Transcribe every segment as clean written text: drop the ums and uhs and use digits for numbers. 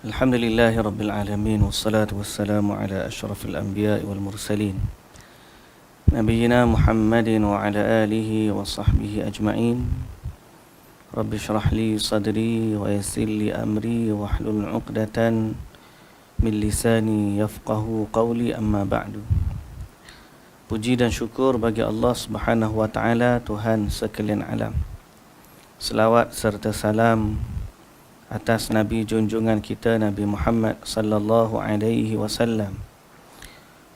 Alhamdulillahi Rabbil Alamin. Wassalatu wassalamu ala ashrafil anbiya'i wal mursalin Nabiyyina Muhammadin wa ala alihi wa sahbihi ajma'in. Rabbi syrah li sadri wa yassir li amri wa hlul 'uqdatan min lisani yafqahu qawli, amma ba'du. Puji dan syukur bagi Allah Subhanahu wa ta'ala, Tuhan sekalian alam. Selawat serta salam atas Nabi junjungan kita, Nabi Muhammad sallallahu alaihi wasallam,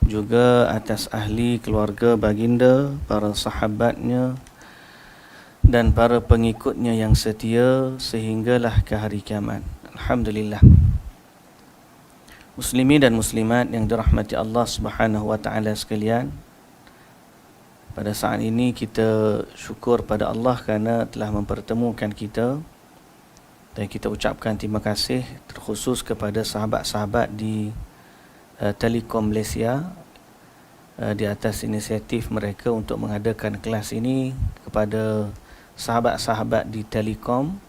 juga atas ahli keluarga baginda, para sahabatnya dan para pengikutnya yang setia sehinggalah ke hari kiamat. Alhamdulillah. Muslimin dan muslimat yang dirahmati Allah Subhanahu wa taala sekalian, pada saat ini kita syukur pada Allah kerana telah mempertemukan kita, dan kita ucapkan terima kasih terkhusus kepada sahabat-sahabat di Telekom Malaysia di atas inisiatif mereka untuk mengadakan kelas ini, kepada sahabat-sahabat di Telekom,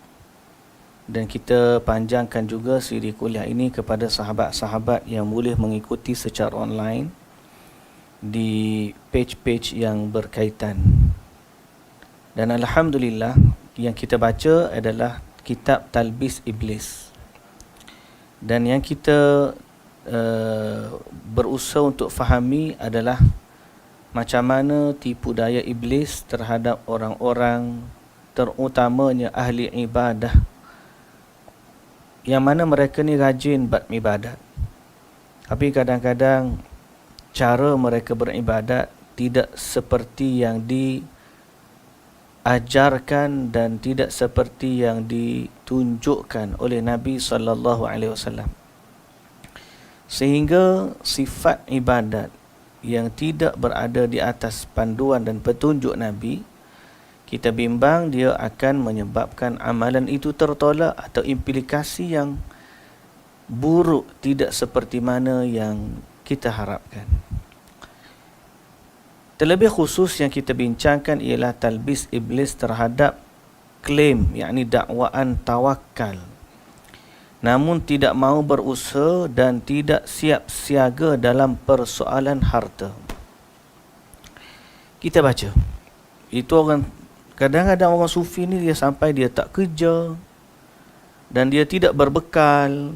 dan kita panjangkan juga siri kuliah ini kepada sahabat-sahabat yang boleh mengikuti secara online di page-page yang berkaitan. Dan alhamdulillah, yang kita baca adalah kitab Talbis Iblis, dan yang kita berusaha untuk fahami adalah macam mana tipu daya iblis terhadap orang-orang, terutamanya ahli ibadah, yang mana mereka ni rajin beribadat, tapi kadang-kadang cara mereka beribadat tidak seperti yang diajarkan dan tidak seperti yang ditunjukkan oleh Nabi sallallahu alaihi wasallam. Sehingga sifat ibadat yang tidak berada di atas panduan dan petunjuk Nabi, kita bimbang dia akan menyebabkan amalan itu tertolak atau implikasi yang buruk, tidak seperti mana yang kita harapkan. Terlebih khusus yang kita bincangkan ialah talbis iblis terhadap klaim, yakni dakwaan tawakal, namun tidak mahu berusaha dan tidak siap siaga dalam persoalan harta. Kita baca, itu orang, kadang-kadang orang sufi ni dia sampai dia tak kerja, dan dia tidak berbekal,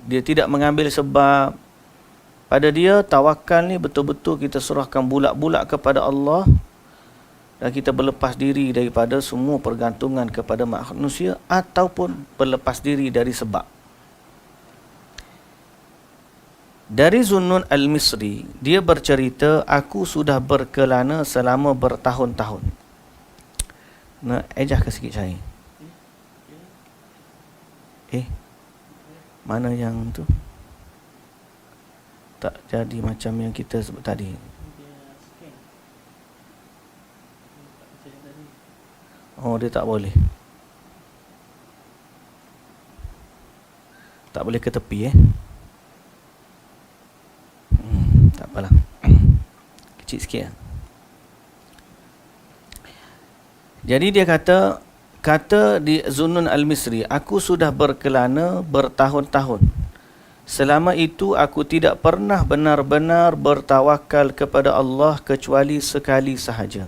dia tidak mengambil sebab. Pada dia tawakal ni betul-betul kita serahkan bulat-bulat kepada Allah, dan kita berlepas diri daripada semua pergantungan kepada manusia, ataupun berlepas diri dari sebab. Dari Zunnun Al-Misri, dia bercerita, aku sudah berkelana selama bertahun-tahun. Nak ejah ke sikit saya? Mana yang tu? Tak jadi macam yang kita sebut tadi. Oh, dia tak boleh. Tak boleh ke tepi tak apalah. Kecil sikit lah. Jadi dia kata di Zunnun Al-Misri, aku sudah berkelana bertahun-tahun. Selama itu aku tidak pernah benar-benar bertawakal kepada Allah kecuali sekali sahaja.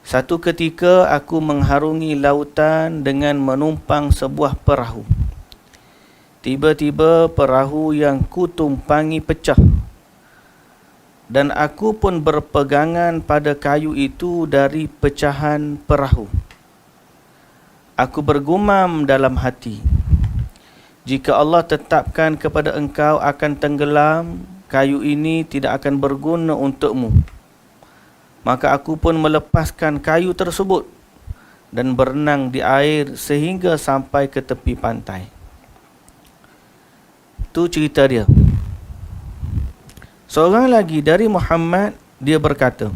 Satu ketika aku mengharungi lautan dengan menumpang sebuah perahu. Tiba-tiba perahu yang kutumpangi pecah, dan aku pun berpegangan pada kayu itu dari pecahan perahu. Aku bergumam dalam hati, jika Allah tetapkan kepada engkau akan tenggelam, kayu ini tidak akan berguna untukmu. Maka aku pun melepaskan kayu tersebut dan berenang di air sehingga sampai ke tepi pantai. Itu cerita dia. Seorang lagi dari Muhammad, dia berkata,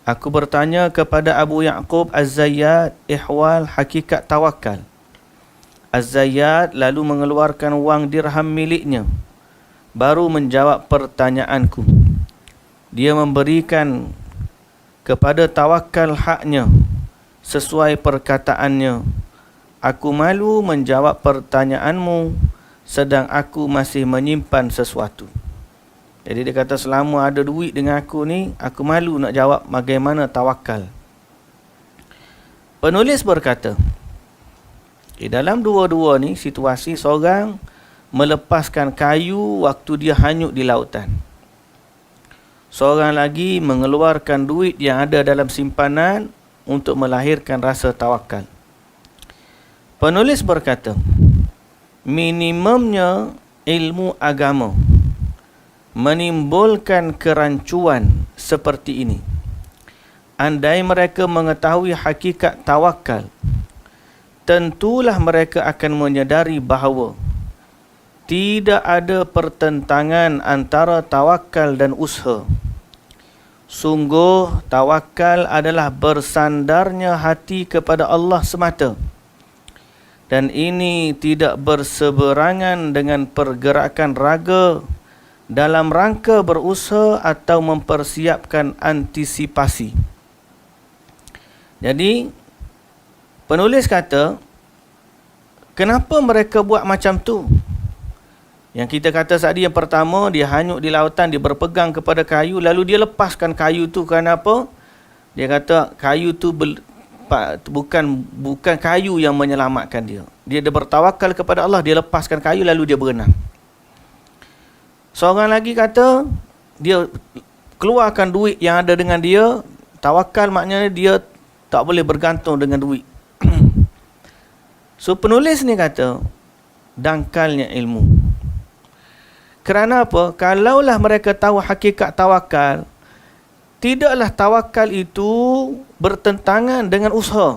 aku bertanya kepada Abu Ya'qub Az-Zayyad ihwal hakikat tawakal. Az-Zayyad lalu mengeluarkan wang dirham miliknya, baru menjawab pertanyaanku. Dia memberikan kepada tawakal haknya sesuai perkataannya, aku malu menjawab pertanyaanmu sedang aku masih menyimpan sesuatu. Jadi dia kata selama ada duit dengan aku ni, aku malu nak jawab bagaimana tawakal. Penulis berkata, dalam dua-dua ni situasi seorang melepaskan kayu waktu dia hanyut di lautan. Seorang lagi mengeluarkan duit yang ada dalam simpanan untuk melahirkan rasa tawakal. Penulis berkata, minimumnya ilmu agama menimbulkan kerancuan seperti ini. Andai mereka mengetahui hakikat tawakal, tentulah mereka akan menyadari bahawa tidak ada pertentangan antara tawakal dan usaha. Sungguh tawakal adalah bersandarnya hati kepada Allah semata. Dan ini tidak berseberangan dengan pergerakan raga dalam rangka berusaha atau mempersiapkan antisipasi. Jadi, penulis kata, kenapa mereka buat macam tu? Yang kita kata tadi yang pertama, dia hanyut di lautan, dia berpegang kepada kayu, lalu dia lepaskan kayu tu kerana apa? Dia kata kayu tu bukan kayu yang menyelamatkan dia. Dia bertawakal kepada Allah, dia lepaskan kayu lalu dia berenang. Seorang lagi kata, dia keluarkan duit yang ada dengan dia. Tawakal maknanya dia tak boleh bergantung dengan duit. So penulis ni kata, dangkalnya ilmu. Kerana apa? Kalaulah mereka tahu hakikat tawakal, tidaklah tawakal itu bertentangan dengan usaha.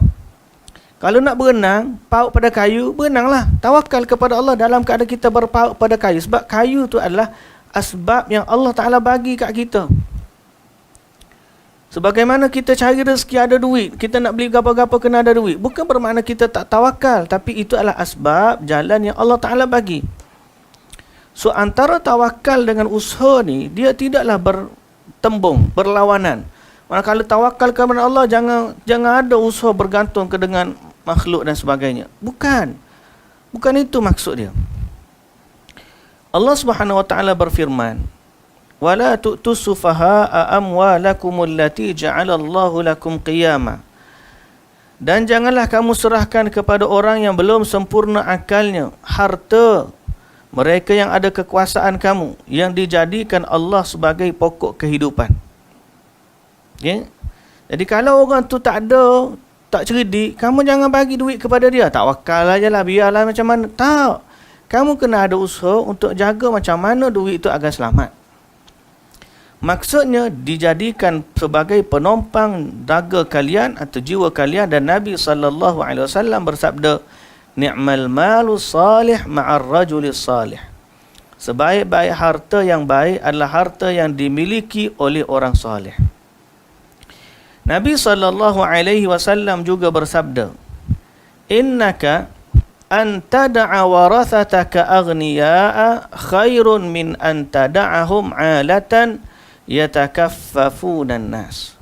Kalau nak berenang, paut pada kayu, berenanglah. Tawakal kepada Allah dalam keadaan kita berpaut pada kayu. Sebab kayu tu adalah asbab yang Allah Ta'ala bagi kat kita. Sebagaimana kita cari rezeki ada duit, kita nak beli apa-apa kena ada duit. Bukan bermakna kita tak tawakal, tapi itu adalah asbab jalan yang Allah Ta'ala bagi. So antara tawakal dengan usaha ni, dia tidaklah bertembung, berlawanan. Manakala tawakal kepada Allah, jangan ada usaha bergantung ke dengan makhluk dan sebagainya. Bukan itu maksud dia. Allah Subhanahu wa taala berfirman, wala tu'tus sufaha'a amwalakum allati ja'alallahu lakum qiyama. Dan janganlah kamu serahkan kepada orang yang belum sempurna akalnya harta mereka yang ada kekuasaan kamu, yang dijadikan Allah sebagai pokok kehidupan. Okay? Jadi kalau orang tu tak ada, tak cerdik, kamu jangan bagi duit kepada dia. Tawakal aja lah, biarlah macam mana. Tak. Kamu kena ada usaha untuk jaga macam mana duit itu agar selamat. Maksudnya dijadikan sebagai penompang daga kalian atau jiwa kalian. Dan Nabi SAW bersabda, ni'mal malu salih ma'ar rajulis salih. Sebaik-baik harta yang baik adalah harta yang dimiliki oleh orang salih. Nabi SAW juga bersabda, innaka an tad'a warathataka aghniya'a khairun min an tad'ahum 'alatan yatakaffafunan nas.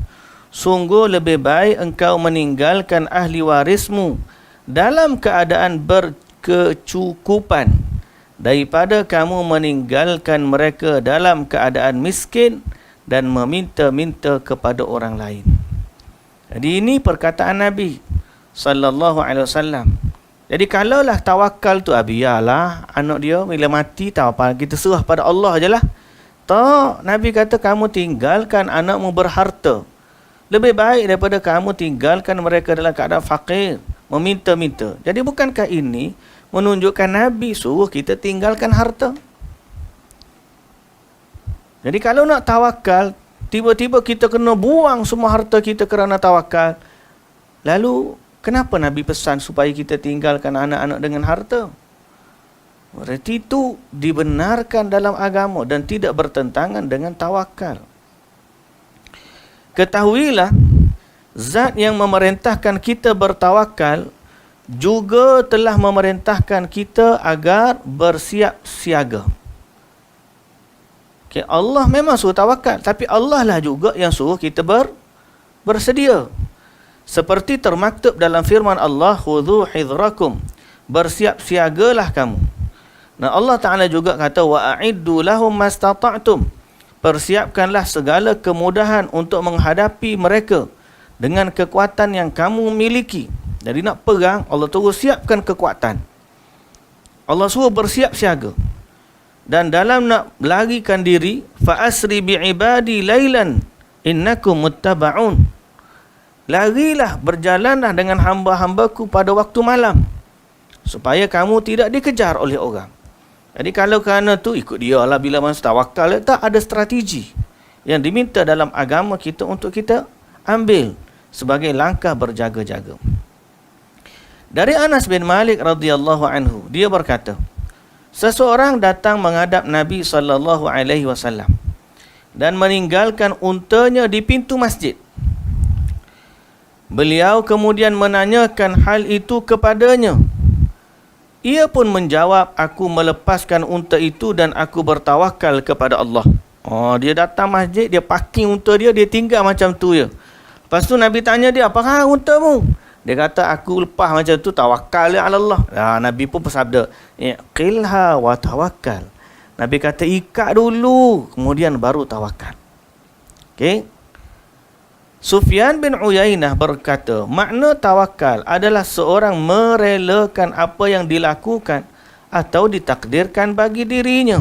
Sungguh lebih baik engkau meninggalkan ahli warismu dalam keadaan berkecukupan daripada kamu meninggalkan mereka dalam keadaan miskin dan meminta-minta kepada orang lain. Jadi ini perkataan Nabi sallallahu alaihi wasallam. Jadi kalaulah tawakal tu biarlah anak dia bila mati tahu apa, kita serah pada Allah ajalah. Tak, Nabi kata kamu tinggalkan anakmu berharta. Lebih baik daripada kamu tinggalkan mereka dalam keadaan fakir, meminta-minta. Jadi bukankah ini menunjukkan Nabi suruh kita tinggalkan harta? Jadi kalau nak tawakal, tiba-tiba kita kena buang semua harta kita kerana tawakal. Lalu kenapa Nabi pesan supaya kita tinggalkan anak-anak dengan harta? Berarti itu dibenarkan dalam agama dan tidak bertentangan dengan tawakal. Ketahuilah, zat yang memerintahkan kita bertawakal juga telah memerintahkan kita agar bersiap siaga. Okay, Allah memang suruh tawakal, tapi Allah lah juga yang suruh kita bersedia. Seperti termaktub dalam firman Allah, khudhu hidrakum, bersiap siagalah kamu. Nah, Allah Ta'ala juga kata, wa a'iddu lahum mastata'tum, persiapkanlah segala kemudahan untuk menghadapi mereka dengan kekuatan yang kamu miliki. Jadi nak perang, Allah terus siapkan kekuatan. Allah suruh bersiap siaga. Dan dalam nak larikan diri, fa asri bi ibadi lailan innakum muttaba'un, larilah, berjalanlah dengan hamba-hambaku pada waktu malam, supaya kamu tidak dikejar oleh orang. Jadi kalau kerana tu ikut dia lah, bila masa tawakal, tak ada strategi yang diminta dalam agama kita untuk kita ambil sebagai langkah berjaga-jaga. Dari Anas bin Malik radhiyallahu anhu, dia berkata, seseorang datang menghadap Nabi SAW dan meninggalkan untanya di pintu masjid. Beliau kemudian menanyakan hal itu kepadanya. Ia pun menjawab, aku melepaskan unta itu dan aku bertawakal kepada Allah. Oh, dia datang masjid, dia parking unta dia, dia tinggal macam tu je. Lepas tu Nabi tanya dia, apakah untamu? Dia kata, aku lepas macam tu, tawakal ya Allah. Nabi pun bersabda, iqilha wa tawakkal. Nabi kata, ikat dulu, kemudian baru tawakal. Okey. Sufyan bin Uyainah berkata, makna tawakal adalah seorang merelakan apa yang dilakukan atau ditakdirkan bagi dirinya.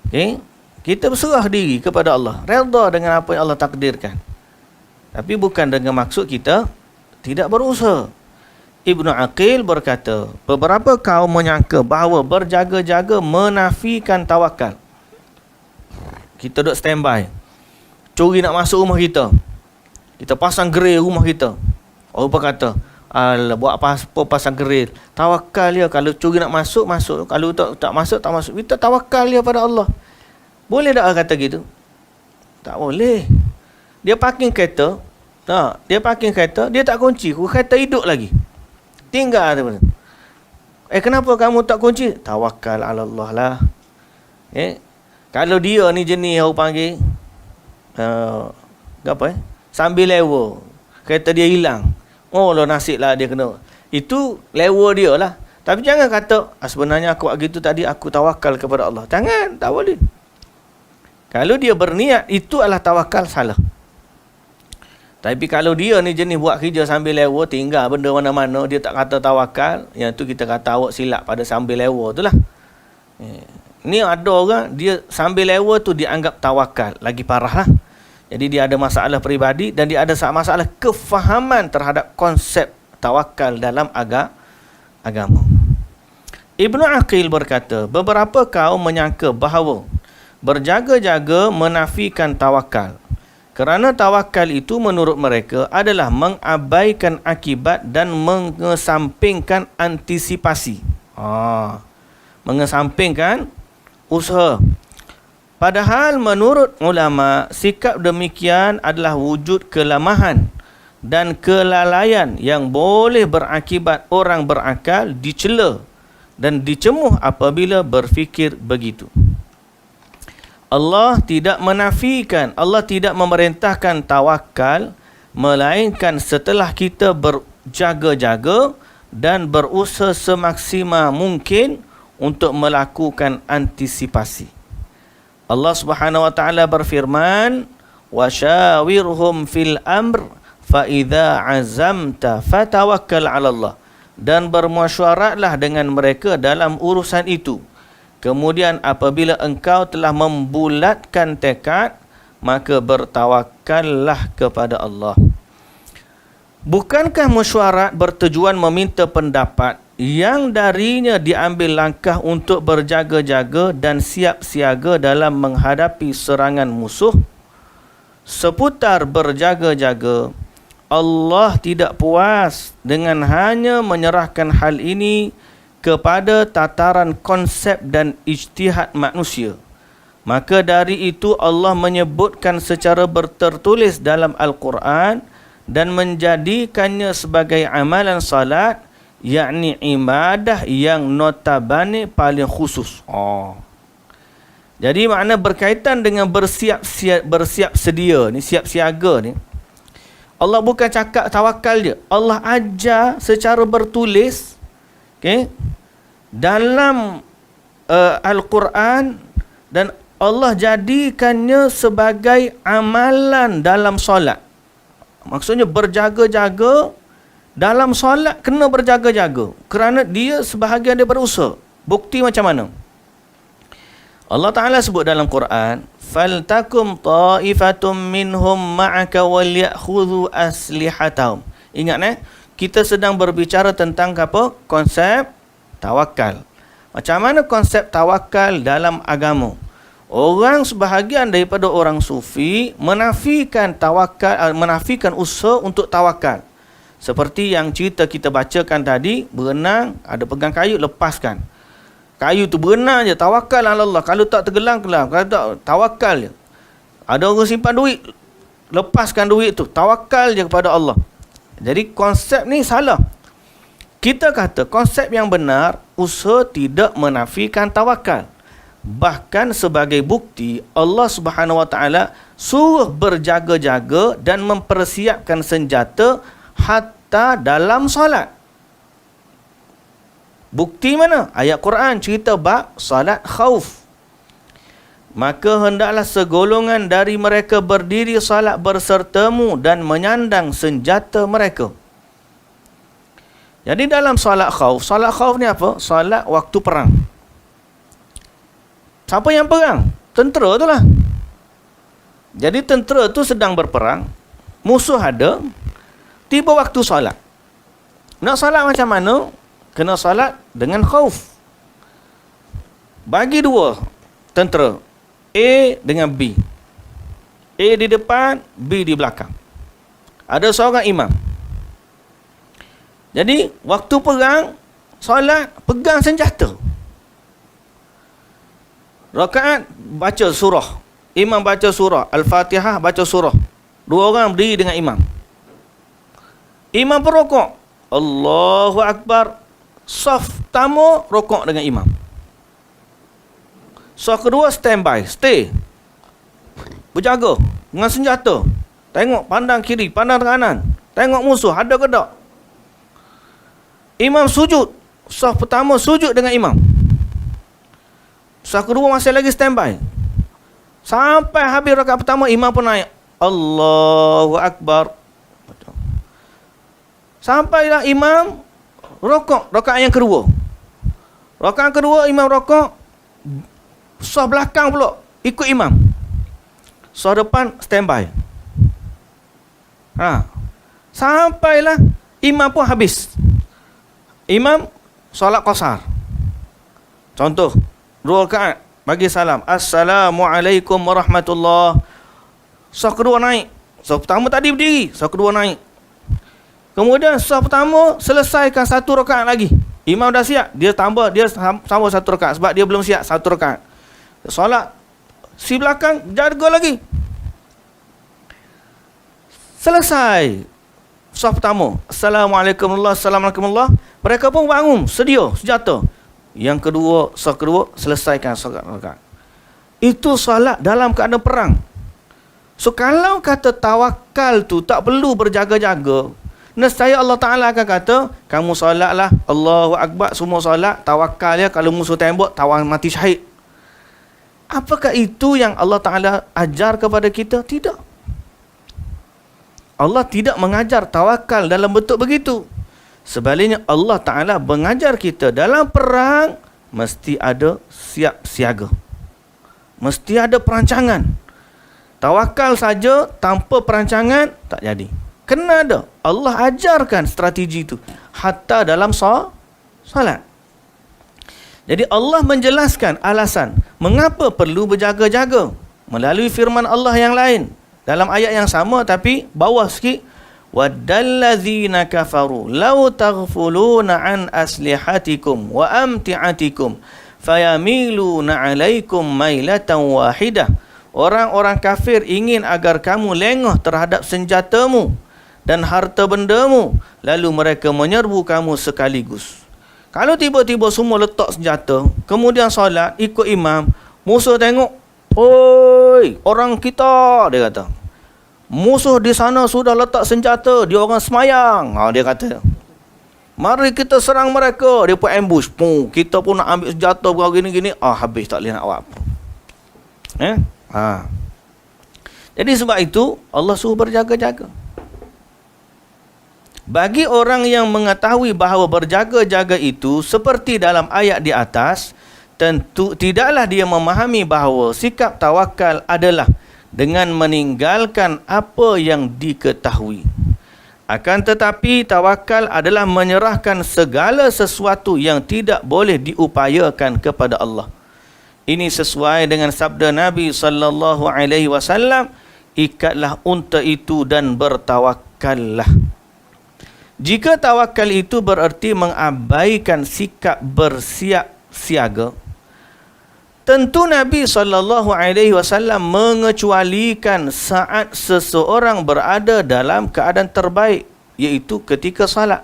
Okay? Kita berserah diri kepada Allah, redha dengan apa yang Allah takdirkan. Tapi bukan dengan maksud kita tidak berusaha. Ibnu Aqil berkata, beberapa kaum menyangka bahawa berjaga-jaga menafikan tawakal. Kita duduk standby, curi nak masuk rumah kita, kita pasang grill rumah kita. Orang kata, alah, buat apa pasang grill? Tawakal dia. Kalau curi nak masuk, masuk. Kalau tak masuk, tak masuk. Kita tawakal dia pada Allah. Boleh tak kata gitu? Tak boleh. Dia parking kereta, dia parking kereta, dia tak kunci, kereta hidup lagi, tinggal tu. Kenapa kamu tak kunci? Tawakal ala Allah lah. Kalau dia ni jenis orang panggil sambil lewa, kereta dia hilang, oh lo nasib lah dia kena, itu lewa dia lah. Tapi jangan kata, sebenarnya aku buat gitu tadi, aku tawakal kepada Allah. Jangan, tak boleh. Kalau dia berniat, itu adalah tawakal, salah. Tapi kalau dia ni jenis buat kerja sambil lewa, tinggal benda mana-mana, dia tak kata tawakal, yang tu kita kata awak silap pada sambil lewa tu lah. Ni ada orang, dia sambil lewa tu dianggap tawakal, lagi parah lah. Jadi dia ada masalah peribadi dan dia ada masalah kefahaman terhadap konsep tawakal dalam agama. Ibnu Aqil berkata, beberapa kaum menyangka bahawa berjaga-jaga menafikan tawakal, kerana tawakal itu menurut mereka adalah mengabaikan akibat dan mengesampingkan antisipasi. Mengesampingkan usaha. Padahal menurut ulama, sikap demikian adalah wujud kelemahan dan kelalaian yang boleh berakibat orang berakal dicela dan dicemuh apabila berfikir begitu. Allah tidak menafikan, Allah tidak memerintahkan tawakal, melainkan setelah kita berjaga-jaga dan berusaha semaksimal mungkin untuk melakukan antisipasi. Allah Subhanahu wa taala berfirman, "Wa syawirhum fil amr fa idza azamta fatawakkal 'ala Allah." Dan bermusyawaratlah dengan mereka dalam urusan itu. Kemudian apabila engkau telah membulatkan tekad, maka bertawakallah kepada Allah. Bukankah mesyuarat bertujuan meminta pendapat yang darinya diambil langkah untuk berjaga-jaga dan siap siaga dalam menghadapi serangan musuh? Seputar berjaga-jaga, Allah tidak puas dengan hanya menyerahkan hal ini kepada tataran konsep dan ijtihad manusia. Maka dari itu Allah menyebutkan secara bertertulis dalam Al-Quran dan menjadikannya sebagai amalan salat, yakni ibadah yang notabene paling khusus. Jadi makna berkaitan dengan bersiap sedia ni, siap siaga ni, Allah bukan cakap tawakal je. Allah ajar secara bertulis, okey, dalam Al-Quran, dan Allah jadikannya sebagai amalan dalam solat. Maksudnya berjaga-jaga dalam solat, kena berjaga-jaga kerana dia sebahagian daripada usaha. Bukti macam mana? Allah Ta'ala sebut dalam Quran, faltakum ta'ifatum minhum ma'aka walyakhudhu aslihatahum. Ingat kita sedang berbicara tentang apa? Konsep tawakal. Macam mana konsep tawakal dalam agama? Orang sebahagian daripada orang sufi menafikan tawakal, menafikan usaha untuk tawakal. Seperti yang cerita kita bacakan tadi, berenang, ada pegang kayu, lepaskan. Kayu tu berenang je, tawakal ala Allah. Kalau tak tergelam, kalau tak, tawakal je. Ada orang simpan duit, lepaskan duit tu, tawakal je kepada Allah. Jadi konsep ni salah. Kita kata konsep yang benar, usaha tidak menafikan tawakal. Bahkan sebagai bukti, Allah Subhanahu Wa Taala suruh berjaga-jaga dan mempersiapkan senjata hatta dalam solat. Bukti mana? Ayat Quran cerita bab salat khauf. Maka hendaklah segolongan dari mereka berdiri salat bersertamu dan menyandang senjata mereka. Jadi dalam salat khauf ni apa? Salat waktu perang. Siapa yang perang? Tentera tu lah. Jadi tentera tu sedang berperang, musuh ada, tiba waktu salat. Nak salat macam mana? Kena salat dengan khauf. Bagi dua tentera, A dengan B. A di depan, B di belakang. Ada seorang imam. Jadi waktu perang, salat, pegang senjata. Rakaat baca surah. Imam baca surah Al-Fatihah, baca surah. Dua orang berdiri dengan imam. Imam pun rokok. Allahu Akbar. Saf pertama rokok dengan imam. Saf kedua standby, stay. Berjaga dengan senjata. Tengok pandang kiri, pandang kanan. Tengok musuh ada ke tak. Imam sujud. Saf pertama sujud dengan imam. Saf kedua masih lagi standby. Sampai habis rakaat pertama, imam pun naik. Allahu Akbar. Sampailah imam rokok, rakaat yang kedua. Rakaat kedua imam rokok, saf belakang pula ikut imam. Saf depan standby. Sampailah imam pun habis. Imam solat qasar. Contoh, dua rakaat bagi salam, Assalamualaikum warahmatullahi. Saf kedua naik. Saf pertama tadi berdiri, saf kedua naik. Kemudian saf pertama selesaikan satu rakaat lagi. Imam dah siap, dia tambah satu rakaat sebab dia belum siap satu rakaat. Solat si belakang jaga lagi. Selesai saf pertama, Assalamualaikum warahmatullahi. Mereka pun bangun, sedia senjata. Yang kedua, saf kedua selesaikan solat rakaat. Itu solat dalam keadaan perang. So kalau kata tawakal tu tak perlu berjaga-jaga, nescaya Allah Ta'ala akan kata, kamu solatlah, Allahu Akbar, semua solat, tawakal ya, kalau musuh tembak, tawakal mati syahid. Apakah itu yang Allah Ta'ala ajar kepada kita? Tidak. Allah tidak mengajar tawakal dalam bentuk begitu. Sebaliknya Allah Ta'ala mengajar kita dalam perang, mesti ada siap siaga. Mesti ada perancangan. Tawakal saja tanpa perancangan tak jadi. Kena ada. Allah ajarkan strategi itu hatta dalam solat. Jadi Allah menjelaskan alasan mengapa perlu berjaga-jaga melalui firman Allah yang lain dalam ayat yang sama tapi bawah sikit, waddallazina kafaru law taghfuluna an aslihatikum wa amti'atikum fayamiluna 'alaikum mailatan wahidah. Orang-orang kafir ingin agar kamu lengah terhadap senjatamu dan harta bendamu, lalu mereka menyerbu kamu sekaligus. Kalau tiba-tiba semua letak senjata, kemudian solat, ikut imam, musuh tengok, oi, orang kita, dia kata. Musuh di sana sudah letak senjata, dia orang semayang. Dia kata, mari kita serang mereka. Dia pun ambush. Kita pun nak ambil senjata gini-gini. Habis, tak boleh nak buat apa. Jadi sebab itu Allah suruh berjaga-jaga. Bagi orang yang mengetahui bahawa berjaga-jaga itu seperti dalam ayat di atas, tentu tidaklah dia memahami bahawa sikap tawakal adalah dengan meninggalkan apa yang diketahui. Akan tetapi tawakal adalah menyerahkan segala sesuatu yang tidak boleh diupayakan kepada Allah. Ini sesuai dengan sabda Nabi sallallahu alaihi wasallam, ikatlah unta itu dan bertawakallah. Jika tawakal itu bererti mengabaikan sikap bersiap siaga, tentu Nabi SAW mengecualikan saat seseorang berada dalam keadaan terbaik, iaitu ketika salat.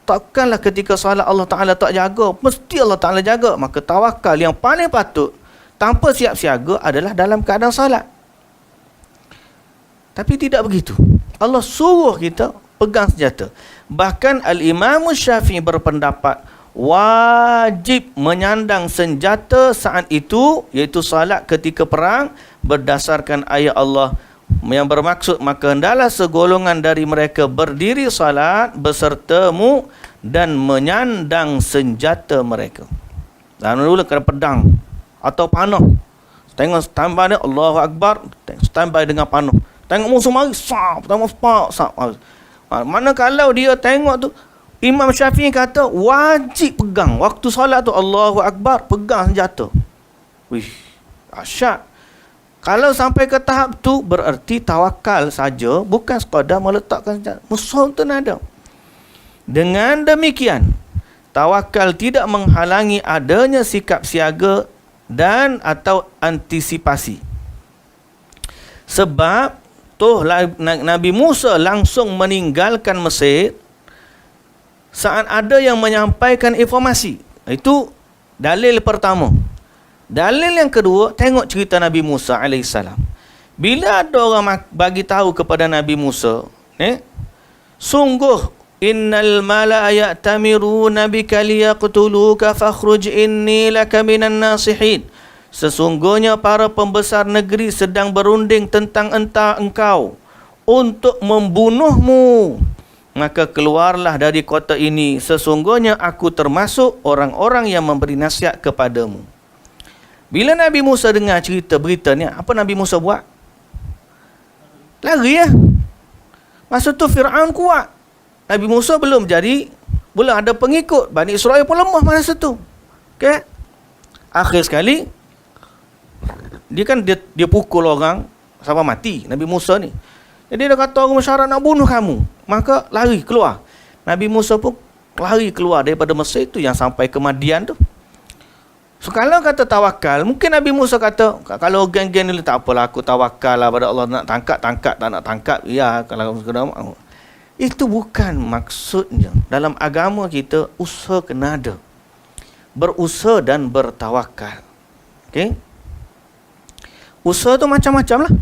Takkanlah ketika salat Allah Ta'ala tak jaga, mesti Allah Ta'ala jaga. Maka tawakal yang paling patut tanpa siap siaga adalah dalam keadaan salat. Tapi tidak begitu. Allah suruh kita pegang senjata. Bahkan Al-Imam Syafi'i berpendapat wajib menyandang senjata saat itu, iaitu salat ketika perang, berdasarkan ayat Allah yang bermaksud, maka hendaklah segolongan dari mereka berdiri salat besertamu dan menyandang senjata mereka. Dan dulu kena pedang atau panah. Tengok standby dia, Allahu Akbar, standby dengan panah. Tengok musuh mari, sap, tengok sap. Mana kalau dia tengok tu, Imam Syafi'i kata wajib pegang. Waktu solat tu Allahu Akbar, pegang senjata. Wih, asyik. Kalau sampai ke tahap tu, bererti tawakal saja, bukan sekadar meletakkan senjata. Musuh tu nada. Dengan demikian, tawakal tidak menghalangi adanya sikap siaga dan atau antisipasi. Sebab Nabi Musa langsung meninggalkan Mesir saat ada yang menyampaikan informasi. Itu dalil pertama. Dalil yang kedua, tengok cerita Nabi Musa AS. Bila ada orang bagi tahu kepada Nabi Musa, sungguh innal mala'a ya'tamiruna bika liyaqtuluka fakhruj inni laka minan nasihin. Sesungguhnya para pembesar negeri sedang berunding tentang engkau untuk membunuhmu. Maka keluarlah dari kota ini. Sesungguhnya aku termasuk orang-orang yang memberi nasihat kepadamu. Bila Nabi Musa dengar cerita berita ni, apa Nabi Musa buat? Lari ya. Masa tu Fir'aun kuat. Nabi Musa belum ada pengikut. Bani Israel pun lemah masa tu. Okay? Akhir sekali, dia pukul orang sampai mati, Nabi Musa ni. Jadi dia kata orang masyarakat nak bunuh kamu. Maka lari keluar. Nabi Musa pun lari keluar daripada Mesir tu yang sampai ke Madian tu. So kalau kata tawakal, mungkin Nabi Musa kata, kalau geng-geng ni tak apalah, aku tawakal lah pada Allah, nak tangkap, tak nak tangkap. Ya, kalau itu bukan maksudnya. Dalam agama kita, usaha kena ada. Berusaha dan bertawakal. Okey? Usaha tu macam-macam lah.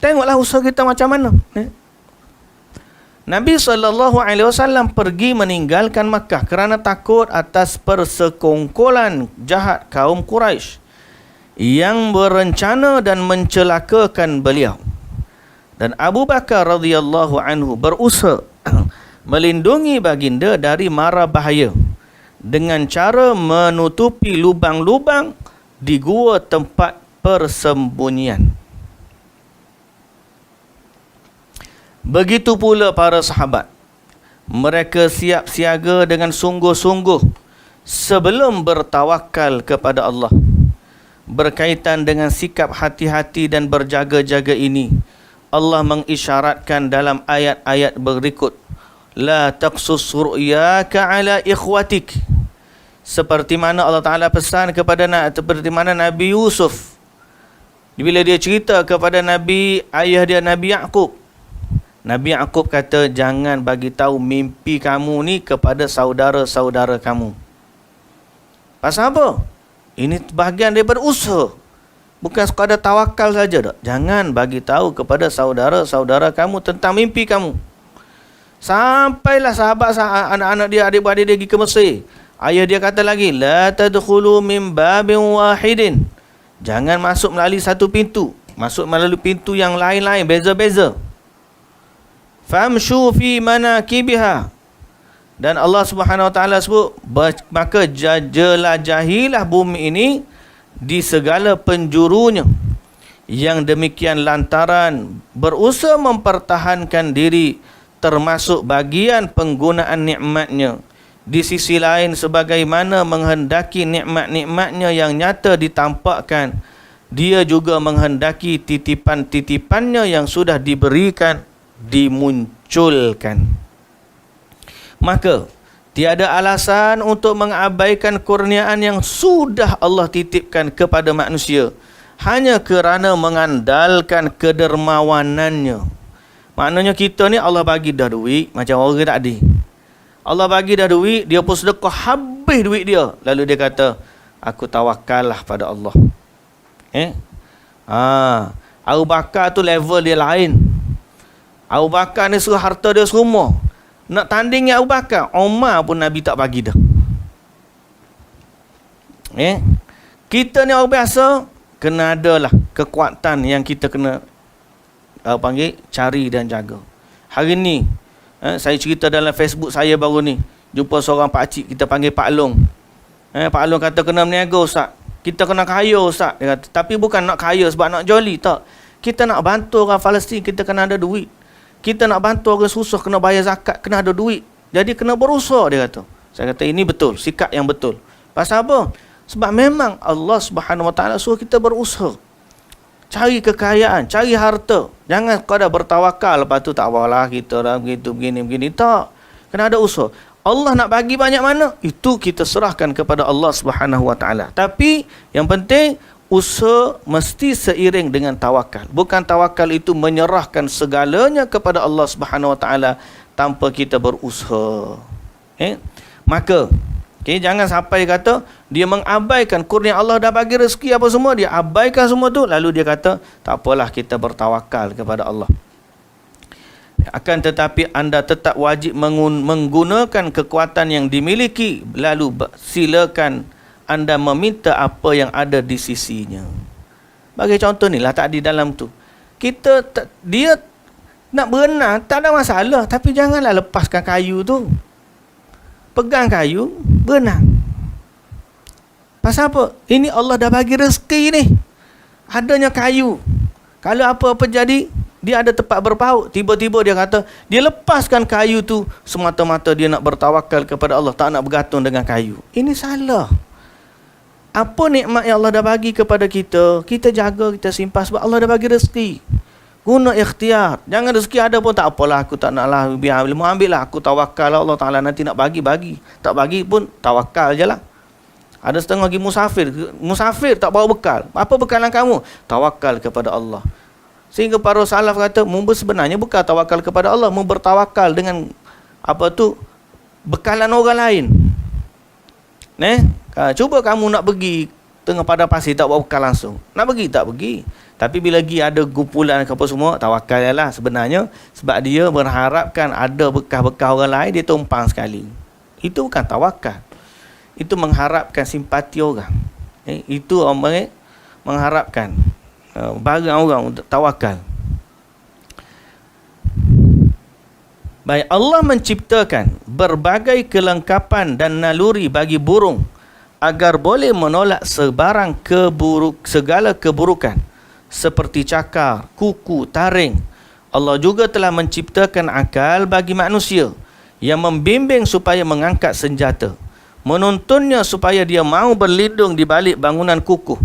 Tengoklah usaha kita macam mana. Nabi SAW pergi meninggalkan Makkah kerana takut atas persekongkolan jahat kaum Quraisy yang berencana dan mencelakakan beliau. Dan Abu Bakar radhiyallahu anhu berusaha melindungi baginda dari mara bahaya dengan cara menutupi lubang-lubang di gua tempat persembunyian. Begitu pula para sahabat. Mereka siap siaga dengan sungguh-sungguh sebelum bertawakal kepada Allah. Berkaitan dengan sikap hati-hati dan berjaga-jaga ini, Allah mengisyaratkan dalam ayat-ayat berikut, la taqsus ru'yaka ala ikhwatik. Seperti mana Allah Ta'ala pesan kepada seperti mana Nabi Yusuf bila dia cerita kepada ayah dia Nabi Yaqub. Nabi Yaqub kata, jangan bagi tahu mimpi kamu ni kepada saudara-saudara kamu. Pasal apa? Ini bahagian daripada usaha. Bukan sekadar tawakal saja tak. Jangan bagi tahu kepada saudara-saudara kamu tentang mimpi kamu. Sampailah sahabat anak-anak dia, adik-beradik dia pergi ke Mesir. Ayah dia kata lagi, la tadkhulu min babin wahidin. Jangan masuk melalui satu pintu. Masuk melalui pintu yang lain-lain, beza-beza. Famshu fi manakibiha. Dan Allah Subhanahu Wa Taala sebut, maka jelajahilah bumi ini di segala penjurunya. Yang demikian lantaran berusaha mempertahankan diri termasuk bagian penggunaan nikmatnya. Di sisi lain sebagaimana menghendaki nikmat-nikmatnya yang nyata ditampakkan, dia juga menghendaki titipan-titipannya yang sudah diberikan dimunculkan. Maka tiada alasan untuk mengabaikan kurniaan yang sudah Allah titipkan kepada manusia hanya kerana mengandalkan kedermawanannya. Maknanya kita ni Allah bagi dah duit macam orang tadi. Allah bagi dah duit, dia pun sedekah habis duit dia. Lalu dia kata, aku tawakallah pada Allah. Abu Bakar tu level dia lain. Abu Bakar ni suruh harta dia semua. Nak tanding Abu Bakar, Umar pun Nabi tak bagi dah. Kita ni orang biasa, kena adalah kekuatan yang kita kena cari dan jaga. Hari ni saya cerita dalam Facebook saya baru ni, jumpa seorang pakcik kita panggil Pak Long. Pak Long kata kena berniaga Ustaz. Kita kena kaya Ustaz, dia kata. Tapi bukan nak kaya sebab nak joli, tak. Kita nak bantu orang Palestin, kita kena ada duit. Kita nak bantu orang susah, kena bayar zakat, kena ada duit. Jadi kena berusaha, dia kata. Saya kata ini betul, sikap yang betul. Pasal apa? Sebab memang Allah Subhanahu Wa Taala suruh kita berusaha. Cari kekayaan, cari harta. Jangan sekadar bertawakal, lepas tu tak apalah kita dah begitu, begini. Tak. Kena ada usaha. Allah nak bagi banyak mana? Itu kita serahkan kepada Allah Subhanahu Wa Taala. Tapi yang penting, usaha mesti seiring dengan tawakal. Bukan tawakal itu menyerahkan segalanya kepada Allah Subhanahu Wa Taala tanpa kita berusaha. Maka jangan sampai kata dia mengabaikan kurnia Allah dah bagi rezeki apa semua, dia abaikan semua tu, lalu dia kata tak apalah kita bertawakal kepada Allah. Akan tetapi anda tetap wajib menggunakan kekuatan yang dimiliki, lalu silakan anda meminta apa yang ada di sisinya. Bagi contoh ni lah tadi dalam tu. Dia nak berenang, tak ada masalah. Tapi janganlah lepaskan kayu tu. Pegang kayu, berenang. Pasal apa? Ini Allah dah bagi rezeki ni. Adanya kayu. Kalau apa-apa jadi, dia ada tempat berpaut. Tiba-tiba dia kata, dia lepaskan kayu tu semata-mata dia nak bertawakal kepada Allah. Tak nak bergantung dengan kayu. Ini salah. Apa nikmat yang Allah dah bagi kepada kita, kita jaga, kita simpan sebab Allah dah bagi rezeki. Guna ikhtiar. Jangan rezeki ada pun tak apalah, aku tak naklah, biar mau ambil lah, aku tawakal Allah Taala nanti nak bagi. Tak bagi pun tawakal je lah. Ada setengah lagi musafir tak bawa bekal. Apa bekalan kamu? Tawakal kepada Allah. Sehingga para salaf kata, sebenarnya bukan tawakal kepada Allah, bertawakal dengan bekalan orang lain. Cuba kamu nak pergi tengah padang pasir tak bawa bekal langsung. Nak pergi tak pergi. Tapi bila lagi ada kumpulan apa semua, tawakal lah sebenarnya. Sebab dia berharapkan ada bekas-bekas orang lain, dia tumpang sekali. Itu bukan tawakal. Itu mengharapkan simpati orang. Itu orang mengharapkan barang orang untuk tawakal. Baik, Allah menciptakan berbagai kelengkapan dan naluri bagi burung agar boleh menolak segala keburukan seperti cakar, kuku, taring. Allah juga telah menciptakan akal bagi manusia yang membimbing supaya mengangkat senjata, menuntunnya supaya dia mau berlindung di balik bangunan kukuh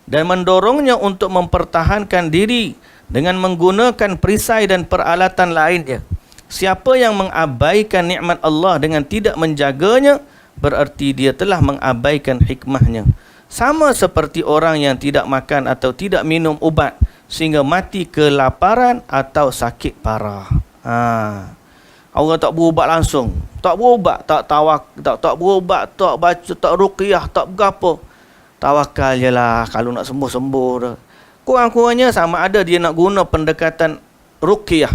dan mendorongnya untuk mempertahankan diri dengan menggunakan perisai dan peralatan lainnya. Siapa yang mengabaikan nikmat Allah dengan tidak menjaganya, berarti dia telah mengabaikan hikmahnya. Sama seperti orang yang tidak makan atau tidak minum ubat sehingga mati kelaparan atau sakit parah. Orang tak berubat langsung, tak berubat, tak berubat, tak baca, tak ruqyah, tak berapa. Tawakal je lah. Kalau nak sembuh-sembuh dah. Kurang-kurangnya sama ada dia nak guna pendekatan ruqyah.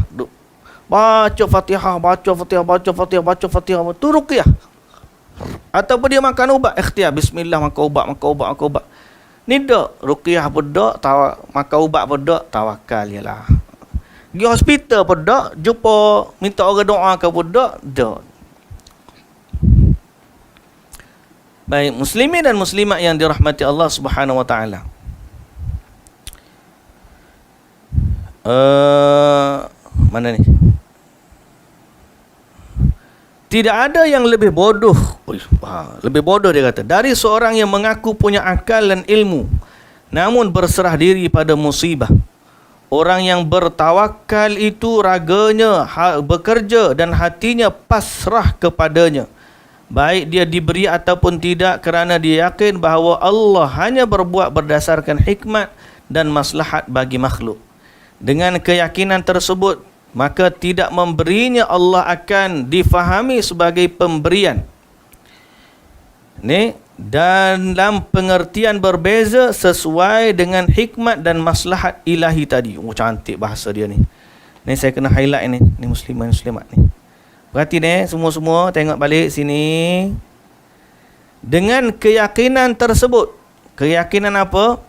Baca Fatihah, baca Fatihah, baca Fatihah, baca Fatihah. Itu ruqyah. Ataupun dia makan ubat, ikhtiar. Bismillah, makan ubat. Ni tak. Ruqyah pun tak, makan ubat pun tak, tawakal je lah. Pergi hospital pun tak, jumpa, minta orang doa ke pun tak. Baik, muslimin dan muslimat yang dirahmati Allah Subhanahu wa taala. Mana ni? Tidak ada yang lebih bodoh. Lebih bodoh dia kata, dari seorang yang mengaku punya akal dan ilmu namun berserah diri pada musibah. Orang yang bertawakal itu raganya bekerja dan hatinya pasrah kepadanya, baik dia diberi ataupun tidak, kerana dia yakin bahawa Allah hanya berbuat berdasarkan hikmat dan maslahat bagi makhluk. Dengan keyakinan tersebut, maka tidak memberinya Allah akan difahami sebagai pemberian. Ni dalam pengertian berbeza sesuai dengan hikmat dan maslahat ilahi tadi. Oh, cantik bahasa dia ni. Ni saya kena highlight ni. Ni muslimat ni. Berarti ni semua-semua tengok balik sini. Dengan keyakinan tersebut. Keyakinan apa?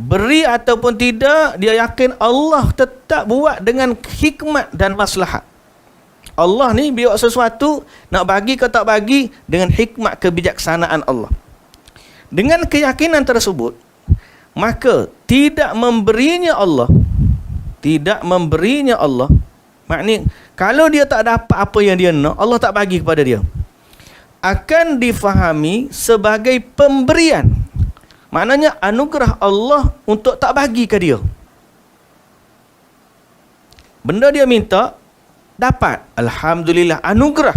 Beri ataupun tidak, dia yakin Allah tetap buat dengan hikmat dan maslahat. Allah ni buat sesuatu, nak bagi ke tak bagi, dengan hikmat kebijaksanaan Allah. Dengan keyakinan tersebut, maka tidak memberinya Allah, maknanya kalau dia tak dapat apa yang dia nak, Allah tak bagi kepada dia, akan difahami sebagai pemberian. Maknanya anugerah Allah untuk tak bagi ke dia. Benda dia minta, dapat. Alhamdulillah, anugerah.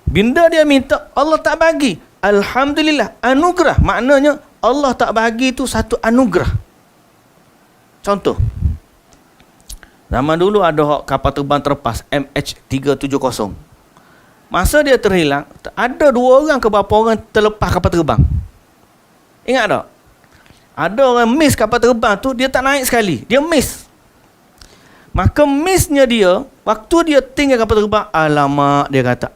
Benda dia minta, Allah tak bagi. Alhamdulillah, anugerah. Maknanya Allah tak bagi itu satu anugerah. Contoh, zaman dulu ada kapal terbang terlepas MH370. Masa dia terhilang, ada 2 orang ke berapa orang terlepas kapal terbang. Ingat tak? Ada orang miss kapal terbang tu, dia tak naik sekali. Dia miss. Maka missnya dia, waktu dia tinggal kapal terbang, alamak dia kata.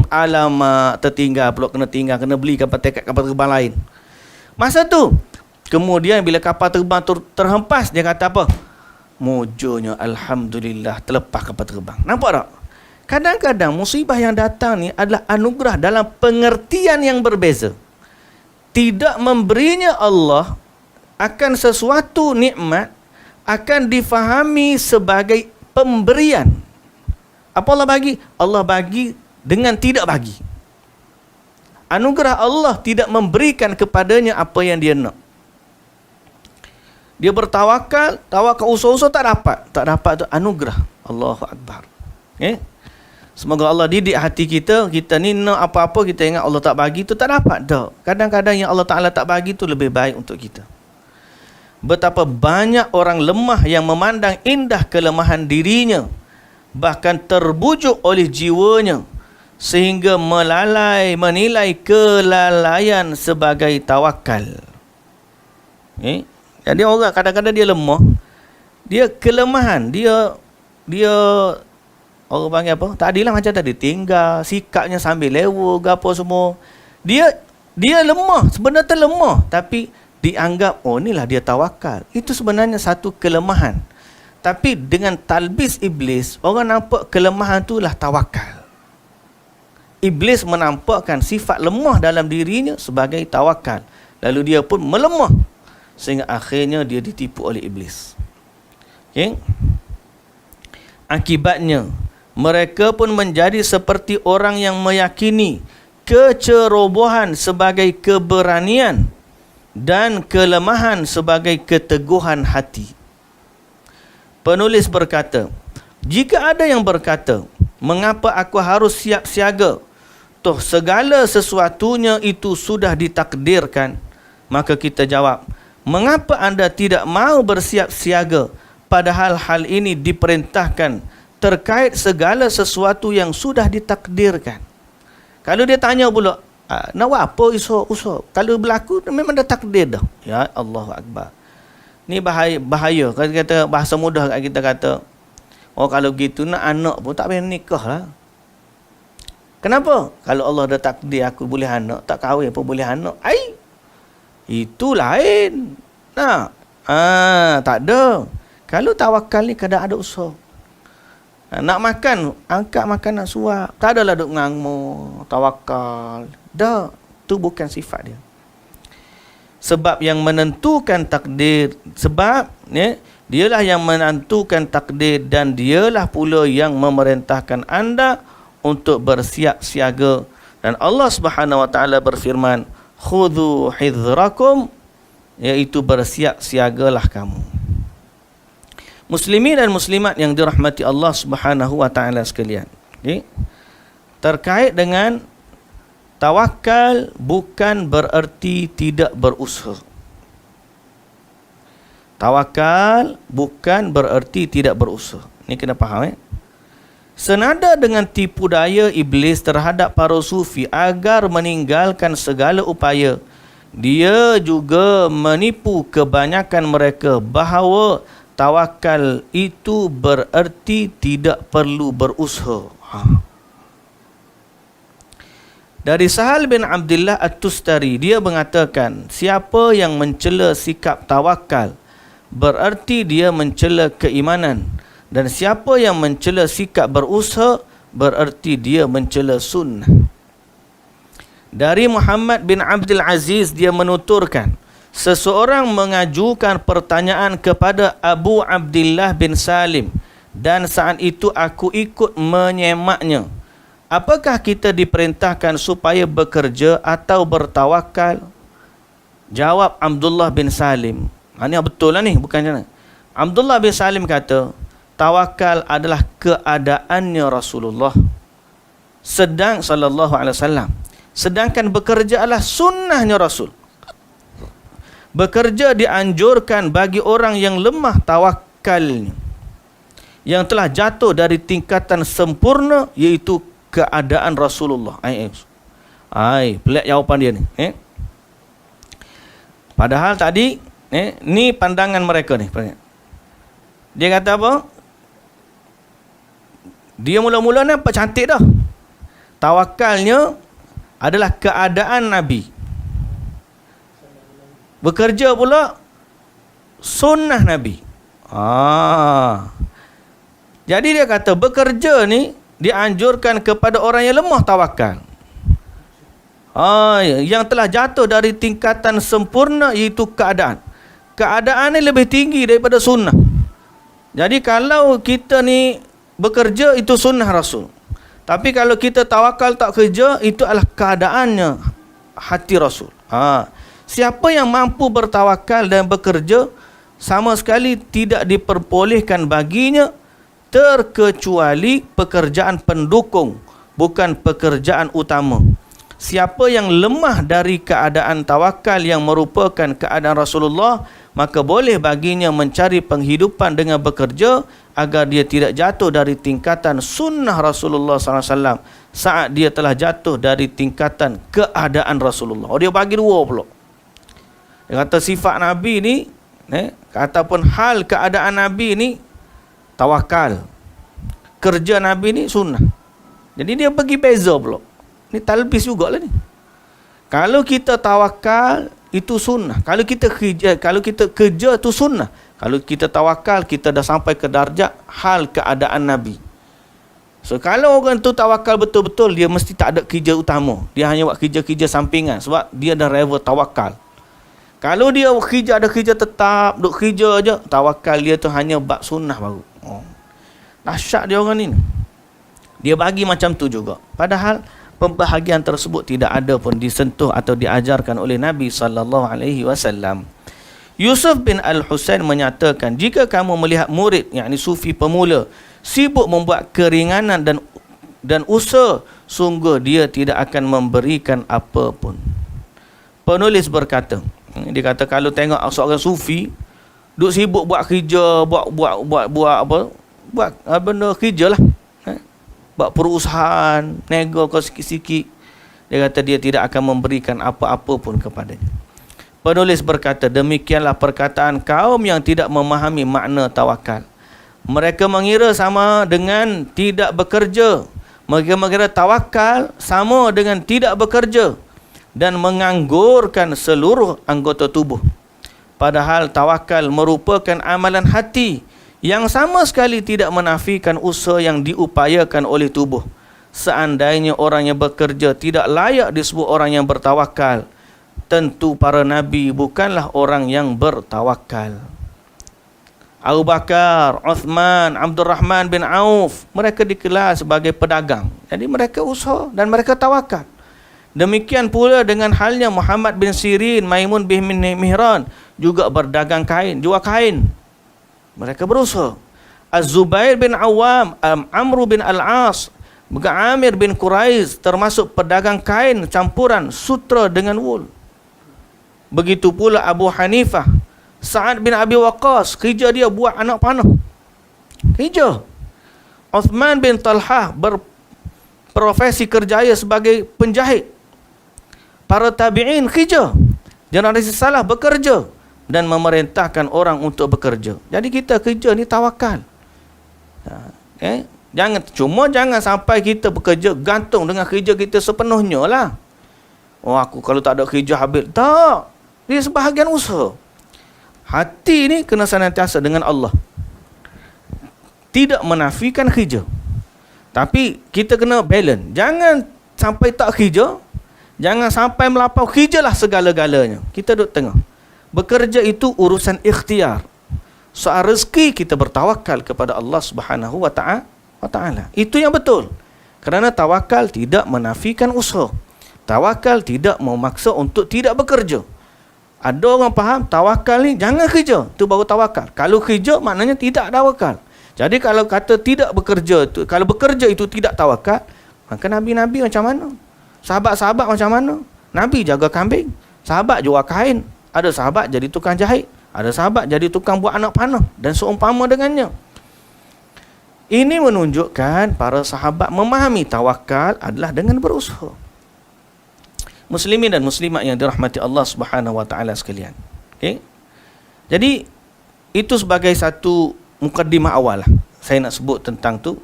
Alamak, tertinggal pula, kena beli tiket kapal terbang lain. Masa tu, kemudian bila kapal terbang tu terhempas, dia kata apa? Mujurnya, Alhamdulillah, terlepas kapal terbang. Nampak tak? Kadang-kadang musibah yang datang ni adalah anugerah dalam pengertian yang berbeza. Tidak memberinya Allah akan sesuatu nikmat akan difahami sebagai pemberian. Apa Allah bagi? Allah bagi dengan tidak bagi. Anugerah Allah tidak memberikan kepadanya apa yang dia nak. Dia bertawakal, usaha-usaha tak dapat tu anugerah. Allahu Akbar. Semoga Allah didik hati kita. Kita ni nak apa-apa, kita ingat Allah tak bagi tu, tak dapat dah. Kadang-kadang yang Allah Ta'ala tak bagi tu lebih baik untuk kita. Betapa banyak orang lemah yang memandang indah kelemahan dirinya, bahkan terbujuk oleh jiwanya, sehingga menilai kelalaian sebagai tawakal. Jadi orang kadang-kadang dia lemah, dia kelemahan, dia orang panggil apa? Tadilah macam tadi, tinggal, sikapnya sambil lewa, apa semua. Dia lemah, sebenarnya lemah, tapi dianggap, oh inilah dia tawakal. Itu sebenarnya satu kelemahan. Tapi dengan talbis iblis, orang nampak kelemahan itulah tawakal. Iblis menampakkan sifat lemah dalam dirinya sebagai tawakal. Lalu dia pun melemah, sehingga akhirnya dia ditipu oleh iblis. Akibatnya, mereka pun menjadi seperti orang yang meyakini kecerobohan sebagai keberanian dan kelemahan sebagai keteguhan hati. Penulis berkata, jika ada yang berkata, mengapa aku harus siap siaga? Toh segala sesuatunya itu sudah ditakdirkan. Maka kita jawab, mengapa anda tidak mau bersiap siaga, padahal hal ini diperintahkan terkait segala sesuatu yang sudah ditakdirkan? Kalau dia tanya pula, Nak buat apa usaha? Kalau berlaku memang dah takdir dah. Ya Allahu Akbar. Ni bahaya. Kalau kata bahasa mudah kita kata, oh kalau begitu nak anak pun tak payah nikah lah. Kenapa? Kalau Allah dah takdir aku boleh anak, tak kahwin pun boleh anak. Itu lain. Nah, tak ada. Kalau tawakal ni kadang ada usaha. Nak makan, angkat makanan suap. Tak adalah duk ngamuk, tawakal. Dah, tu bukan sifat dia. Sebab yang menentukan takdir, sebab dialah yang menentukan takdir dan dialah pula yang memerintahkan anda untuk bersiap siaga. Dan Allah Subhanahu wa taala berfirman, khudhu hidrakum, iaitu bersiap siagalah kamu. Muslimin dan muslimat yang dirahmati Allah Subhanahu wa taala sekalian. Okay? Terkait dengan tawakal bukan bererti tidak berusaha. Tawakal bukan bererti tidak berusaha. Ini kena faham. Senada dengan tipu daya iblis terhadap para sufi agar meninggalkan segala upaya, dia juga menipu kebanyakan mereka bahawa tawakal itu bererti tidak perlu berusaha. Dari Sahal bin Abdullah At-Tustari, dia mengatakan, siapa yang mencela sikap tawakal bererti dia mencela keimanan, dan siapa yang mencela sikap berusaha bererti dia mencela sunnah. Dari Muhammad bin Abdul Aziz, dia menuturkan, seseorang mengajukan pertanyaan kepada Abu Abdullah bin Salim, dan saat itu aku ikut menyemaknya. Apakah kita diperintahkan supaya bekerja atau bertawakal? Jawab Abdullah bin Salim. Ini betul lah ni, bukan macam mana. Abdullah bin Salim kata, tawakal adalah keadaannya Rasulullah sallallahu alaihi wasallam. Sedangkan bekerja adalah sunnahnya Rasul. Bekerja dianjurkan bagi orang yang lemah tawakalnya, yang telah jatuh dari tingkatan sempurna, iaitu keadaan Rasulullah. Pelik jawapan dia ni. Padahal tadi ni pandangan mereka ni. Dia kata apa? Dia mula-mula nampak cantik dah. Tawakalnya adalah keadaan Nabi. Bekerja pula sunnah Nabi. Jadi dia kata bekerja ni dianjurkan kepada orang yang lemah tawakal. Yang telah jatuh dari tingkatan sempurna, iaitu keadaan. Keadaan ni lebih tinggi daripada sunnah. Jadi kalau kita ni bekerja, itu sunnah Rasul. Tapi kalau kita tawakal tak kerja, itu adalah keadaannya hati Rasul. Siapa yang mampu bertawakal dan bekerja, sama sekali tidak diperbolehkan baginya terkecuali pekerjaan pendukung, bukan pekerjaan utama. Siapa yang lemah dari keadaan tawakal yang merupakan keadaan Rasulullah, maka boleh baginya mencari penghidupan dengan bekerja agar dia tidak jatuh dari tingkatan sunnah Rasulullah SAW saat dia telah jatuh dari tingkatan keadaan Rasulullah. Dia bagi dua pula. Dia kata sifat Nabi ni, ataupun hal keadaan Nabi ni tawakal. Kerja Nabi ni sunnah. Jadi dia bagi beza pula. Ni talbis jugalah ni. Kalau kita tawakal, itu sunnah. Kalau kita kerja itu sunnah. Kalau kita tawakal, kita dah sampai ke darjat hal keadaan Nabi. So kalau orang tu tawakal betul-betul, dia mesti tak ada kerja utama. Dia hanya buat kerja-kerja sampingan sebab dia dah level tawakal. Kalau dia ada kerja tetap, duk kerja aja, tawakal dia tu hanya bab sunnah baru. Dahsyat dia orang ni. Dia bagi macam tu juga. Padahal pembahagian tersebut tidak ada pun disentuh atau diajarkan oleh Nabi sallallahu alaihi wasallam. Yusuf bin Al-Husain menyatakan, jika kamu melihat murid, yakni sufi pemula, sibuk membuat keringanan dan usaha, sungguh dia tidak akan memberikan apa pun. Penulis berkata, dia kata kalau tengok seorang sufi duk sibuk buat kerja, buat benda kerja lah, buat perusahaan, nego kau sikit-sikit, Dia kata dia tidak akan memberikan apa-apa pun kepadanya. Penulis berkata, demikianlah perkataan kaum yang tidak memahami makna tawakal. Mereka mengira sama dengan tidak bekerja. Mereka mengira tawakal sama dengan tidak bekerja dan menganggurkan seluruh anggota tubuh. Padahal tawakal merupakan amalan hati yang sama sekali tidak menafikan usaha yang diupayakan oleh tubuh. Seandainya orang yang bekerja tidak layak disebut orang yang bertawakal, tentu para nabi bukanlah orang yang bertawakal. Abu Bakar, Uthman, Abdul Rahman bin Auf, mereka dikelas sebagai pedagang. Jadi mereka usaha dan mereka tawakal. Demikian pula dengan halnya Muhammad bin Sirin, Maimun bin Mihran, juga berdagang kain, jual kain. Mereka berusaha. Az-Zubair bin Awam, Amr bin Al-As, Amir bin Quraiz, termasuk pedagang kain campuran sutra dengan wool. Begitu pula Abu Hanifah, Sa'ad bin Abi Waqqas, kerja dia buat anak panah. Kerja. Uthman bin Talhah berprofesi kerjaya sebagai penjahit. Para tabi'in kerja. Generasi salaf bekerja dan memerintahkan orang untuk bekerja. Jadi kita kerja ni tawakal. Jangan sampai kita bekerja gantung dengan kerja kita sepenuhnya lah. Oh, aku kalau tak ada kerja habis. Tak. Dia sebahagian usaha. Hati ni kena senantiasa dengan Allah. Tidak menafikan kerja. Tapi kita kena balance. Jangan sampai tak kerja. Jangan sampai melampau kerjalah segala-galanya. Kita duduk tengah. Bekerja itu urusan ikhtiar. Soal rezeki kita bertawakal kepada Allah Subhanahu wa ta'ala. Itu yang betul. Kerana tawakal tidak menafikan usaha. Tawakal tidak memaksa untuk tidak bekerja. Ada orang faham tawakal ni jangan kerja, tu baru tawakal. Kalau kerja maknanya tidak tawakal. Jadi kalau kata tidak bekerja tu, kalau bekerja itu tidak tawakal, maka nabi-nabi macam mana? Sahabat-sahabat macam mana? Nabi jaga kambing, sahabat jual kain, ada sahabat jadi tukang jahit, ada sahabat jadi tukang buat anak panah dan seumpama dengannya. Ini menunjukkan para sahabat memahami tawakal adalah dengan berusaha. Muslimin dan muslimat yang dirahmati Allah Subhanahu wa taala sekalian. Okey. Jadi itu sebagai satu mukadimah awal lah. Saya nak sebut tentang tu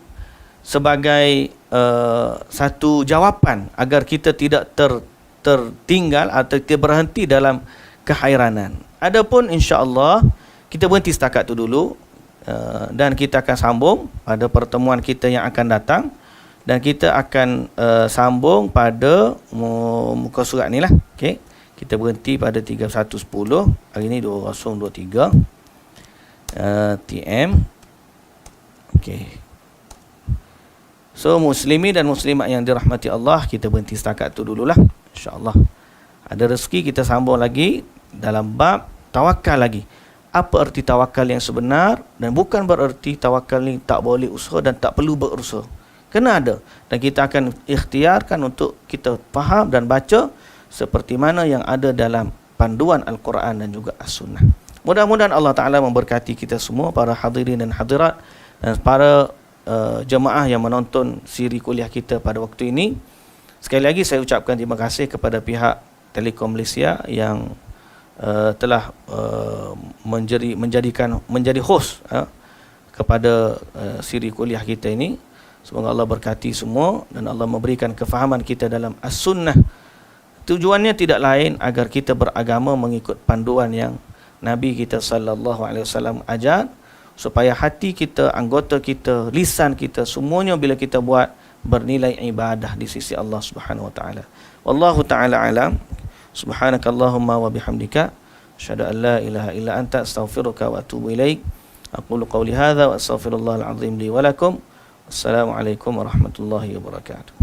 sebagai satu jawapan agar kita tidak tertinggal atau kita berhenti dalam kehairanan. Adapun insya-Allah kita berhenti setakat tu dulu dan kita akan sambung pada pertemuan kita yang akan datang. Dan kita akan sambung pada muka surat ni lah. Okay. Kita berhenti pada 3110. Hari ni 2023. TM. Okay. So muslimi dan muslimat yang dirahmati Allah, kita berhenti setakat tu dululah. InsyaAllah. Ada rezeki kita sambung lagi dalam bab tawakal lagi. Apa erti tawakal yang sebenar, dan bukan bererti tawakal ni tak boleh usaha dan tak perlu berusaha. Kena ada. Dan kita akan ikhtiarkan untuk kita faham dan baca seperti mana yang ada dalam panduan Al-Quran dan juga As-Sunnah. Mudah-mudahan Allah Ta'ala memberkati kita semua, para hadirin dan hadirat, dan para jemaah yang menonton siri kuliah kita pada waktu ini. Sekali lagi saya ucapkan terima kasih kepada pihak Telekom Malaysia yang telah menjadi host kepada siri kuliah kita ini. Semoga Allah berkati semua dan Allah memberikan kefahaman kita dalam As-Sunnah. Tujuannya tidak lain agar kita beragama mengikut panduan yang Nabi kita sallallahu alaihi wasallam ajar, supaya hati kita, anggota kita, lisan kita, semuanya bila kita buat bernilai ibadah di sisi Allah Subhanahu wa taala. Wallahu taala alam. Subhanakallahumma wa bihamdika asyhadu an la ilaha illa anta astaghfiruka wa atubu ilaik. Aqulu qawli hadza wa astaghfirullahal azim li wa lakum. Assalamualaikum warahmatullahi wabarakatuh.